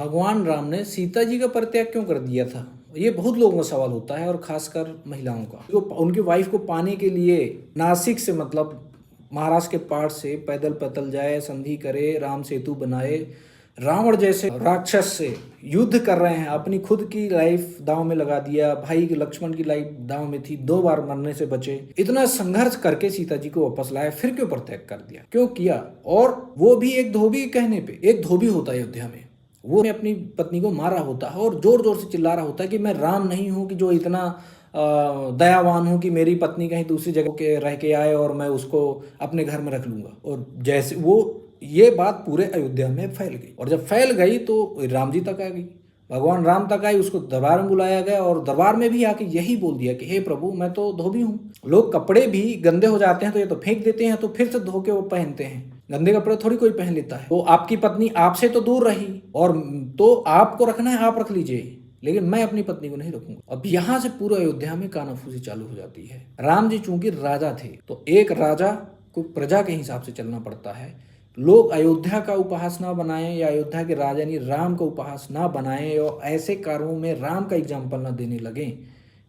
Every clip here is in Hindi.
भगवान राम ने सीता जी का परित्याग क्यों कर दिया था? ये बहुत लोगों का सवाल होता है और खासकर महिलाओं का। जो उनकी वाइफ को पाने के लिए नासिक से मतलब महाराष्ट्र के पार से पैदल पैदल जाए, संधि करे, राम सेतु बनाए, रावण जैसे राक्षस से युद्ध कर रहे हैं, अपनी खुद की लाइफ दांव में लगा दिया, भाई की लक्ष्मण की लाइफ दांव में थी, 2 बार मरने से बचे, इतना संघर्ष करके सीता जी को वापस लाया, फिर क्यों परित्याग कर दिया, क्यों किया? और वो भी एक धोबी के कहने पे। एक धोबी होता है अयोध्या में, वो अपनी पत्नी को मारा होता है और जोर जोर से चिल्ला रहा होता है कि मैं राम नहीं हूं कि जो इतना दयावान हूं कि मेरी पत्नी कहीं दूसरी जगह के रह के आए और मैं उसको अपने घर में रख लूंगा। और जैसे वो ये बात पूरे अयोध्या में फैल गई, और जब फैल गई तो राम जी तक आ गई, भगवान राम तक आई, उसको दरबार में बुलाया गया और दरबार में भी आके यही बोल दिया कि हे प्रभु, मैं तो धोबी हूँ। लोग कपड़े भी गंदे हो जाते हैं तो ये तो फेंक देते हैं, तो फिर से धो के वो पहनते हैं। गंदे कपड़े थोड़ी कोई पहन लेता है। तो आपकी पत्नी आपसे तो दूर रही, और तो आपको रखना है आप रख लीजिए, लेकिन मैं अपनी पत्नी को नहीं रखूंगा। अब यहां से पूरे अयोध्या में कानाफूसी चालू हो जाती है। राम जी चूंकि राजा थे, तो एक राजा को प्रजा के हिसाब से चलना पड़ता है। लोग अयोध्या का उपहास ना बनाएं या अयोध्या के राजा यानी राम का उपहास ना बनाएं और ऐसे कार्यों में राम का एग्जाम्पल ना देने लगें,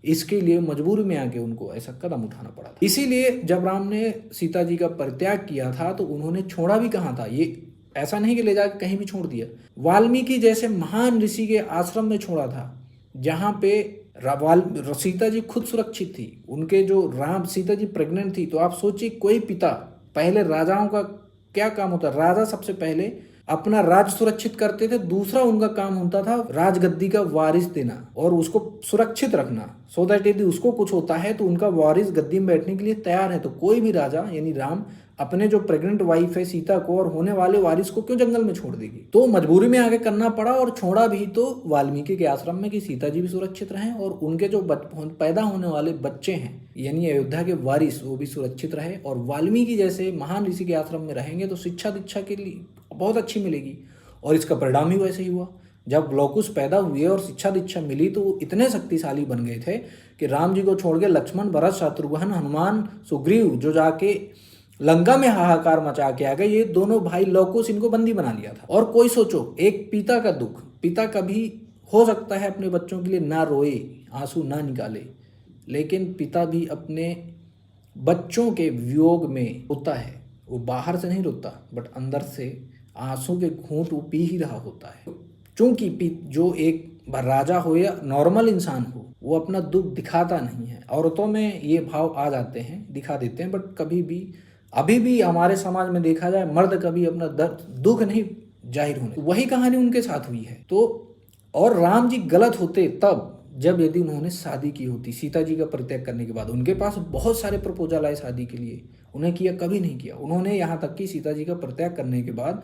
इसके लिए मजबूरी में आके उनको ऐसा कदम उठाना पड़ा था। इसीलिए जब राम ने सीता जी का परित्याग किया था तो उन्होंने छोड़ा भी कहाँ था, ये ऐसा नहीं कि ले जाकर कहीं भी छोड़ दिया। वाल्मीकि जैसे महान ऋषि के आश्रम में छोड़ा था, जहाँ पे सीता जी खुद सुरक्षित थी। उनके जो राम सीता जी प्रेग्नेंट थी, तो आप सोचिए कोई पिता, पहले राजाओं का क्या काम होता, राजा सबसे पहले अपना राज सुरक्षित करते थे, दूसरा उनका काम होता था राजगद्दी का वारिस देना और उसको सुरक्षित रखना, सो दैट यदि उसको कुछ होता है तो उनका वारिस गद्दी में बैठने के लिए तैयार है। तो कोई भी राजा यानी राम अपने जो प्रेग्नेंट वाइफ है सीता को और होने वाले वारिस को क्यों जंगल में छोड़ देगी? तो मजबूरी में आगे करना पड़ा, और छोड़ा भी तो वाल्मीकि के आश्रम में कि सीता जी भी सुरक्षित रहें और उनके जो पैदा होने वाले बच्चे हैं यानी अयोध्या के वारिस वो भी सुरक्षित रहे। और वाल्मीकि जैसे महान ऋषि के आश्रम में रहेंगे तो शिक्षा दीक्षा के लिए बहुत अच्छी मिलेगी, और इसका परिणाम ही वैसे ही हुआ। जब लवकुश पैदा हुए और शिक्षा दीक्षा मिली तो वो इतने शक्तिशाली बन गए थे कि राम जी को छोड़ के लक्ष्मण, भरत, शत्रुघ्न, हनुमान, सुग्रीव जो जाके लंका में हाहाकार मचा के आ गए, ये दोनों भाई लवकुश इनको बंदी बना लिया था। और कोई सोचो, एक पिता का दुख, पिता कभी हो सकता है अपने बच्चों के लिए ना रोए, आंसू ना निकाले, लेकिन पिता भी अपने बच्चों के वियोग में होता है, वो बाहर से नहीं रोता बट अंदर से आंसू के घूंट वो पी ही रहा होता है। चूंकि जो एक राजा हो या नॉर्मल इंसान हो, वो अपना दुख दिखाता नहीं है। औरतों में ये भाव आ जाते हैं, दिखा देते हैं, बट कभी भी अभी भी हमारे समाज में देखा जाए, मर्द कभी अपना दर्द दुख नहीं जाहिर होने। वही कहानी उनके साथ हुई है। तो और राम जी गलत होते तब जब यदि उन्होंने शादी की होती सीता जी का परित्याग करने के बाद। उनके पास बहुत सारे प्रपोजल आए शादी के लिए, उन्हें किया कभी नहीं किया। उन्होंने यहाँ तक कि सीता जी का परित्याग करने के बाद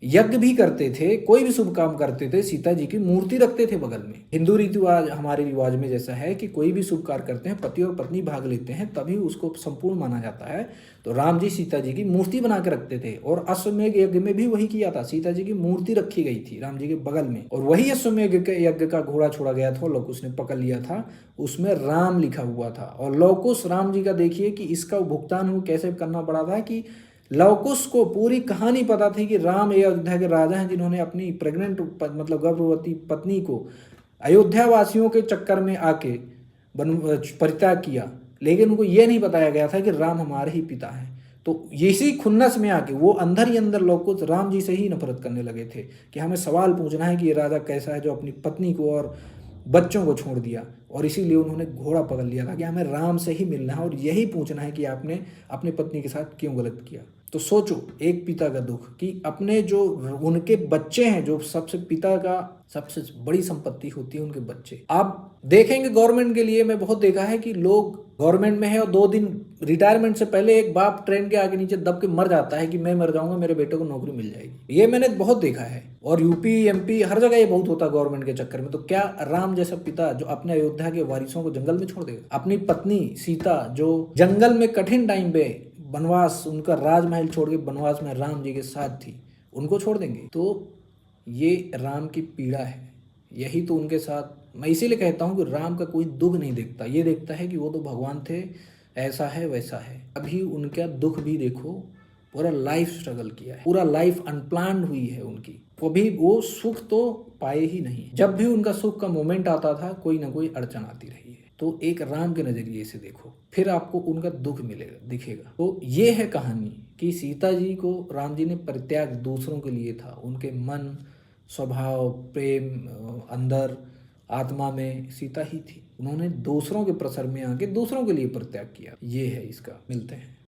यज्ञ भी करते थे, कोई भी शुभ काम करते थे, सीता जी की मूर्ति रखते थे बगल में। हिंदू रीति रिवाज हमारे रिवाज में जैसा है कि कोई भी शुभ कार्य करते हैं, पति और पत्नी भाग लेते हैं, तभी उसको संपूर्ण माना जाता है। तो राम जी सीता जी की मूर्ति बना के रखते थे, और अश्वमेध यज्ञ में भी वही किया था। सीता जी की मूर्ति रखी गई थी राम जी के बगल में, और वही अश्वमेध यज्ञ का घोड़ा छोड़ा गया था, लवकुश ने पकड़ लिया था, उसमें राम लिखा हुआ था। और लवकुश राम जी का देखिए कि इसका भुगतान वो कैसे करना पड़ा था कि लवकुश को पूरी कहानी पता थी कि राम ये अयोध्या के राजा हैं जिन्होंने अपनी प्रेग्नेंट मतलब गर्भवती पत्नी को अयोध्या वासियों के चक्कर में आके परित्याग किया, लेकिन उनको ये नहीं बताया गया था कि राम हमारे ही पिता हैं। तो इसी खुन्नस में आके वो अंदर ही अंदर लवकुश राम जी से ही नफरत करने लगे थे कि हमें सवाल पूछना है कि ये राजा कैसा है जो अपनी पत्नी को और बच्चों को छोड़ दिया। और इसीलिए उन्होंने घोड़ा पकड़ लिया था कि हमें राम से ही मिलना है और यही पूछना है कि आपने अपनी पत्नी के साथ क्यों गलत किया। तो सोचो एक पिता का दुख कि अपने जो उनके बच्चे हैं, जो सबसे पिता का सबसे बड़ी संपत्ति होती है उनके बच्चे। आप देखेंगे गवर्नमेंट के लिए मैं बहुत देखा है कि लोग गवर्नमेंट में है और 2 दिन रिटायरमेंट से पहले एक बाप ट्रेन के आगे नीचे दब के मर जाता है कि मैं मर जाऊंगा, मेरे बेटे को नौकरी मिल जाएगी। ये मैंने बहुत देखा है, और यूपी एमपी हर जगह ये बहुत होता है गवर्नमेंट के चक्कर में। तो क्या राम जैसा पिता जो अपने अयोध्या के वारिसों को जंगल में छोड़ देगा? अपनी पत्नी सीता जो जंगल में कठिन टाइम पे वनवास, उनका राजमहल छोड़ के वनवास में राम जी के साथ थी, उनको छोड़ देंगे? तो ये राम की पीड़ा है, यही तो उनके साथ। मैं इसीलिए कहता हूँ कि राम का कोई दुख नहीं देखता, ये देखता है कि वो तो भगवान थे, ऐसा है वैसा है। अभी उनका दुख भी देखो, पूरा लाइफ स्ट्रगल किया है, पूरा लाइफ अनप्लान्ड हुई है उनकी। कभी वो सुख तो पाए ही नहीं। जब भी उनका सुख का मोमेंट आता था कोई ना कोई अड़चन आती रही है। तो एक राम के नज़रिए से देखो, फिर आपको उनका दुख मिलेगा, दिखेगा। तो ये है कहानी कि सीता जी को राम जी ने परित्याग दूसरों के लिए था। उनके मन, स्वभाव, प्रेम, अंदर आत्मा में सीता ही थी। उन्होंने दूसरों के प्रसर में आके दूसरों के लिए परित्याग किया। ये है इसका। मिलते हैं।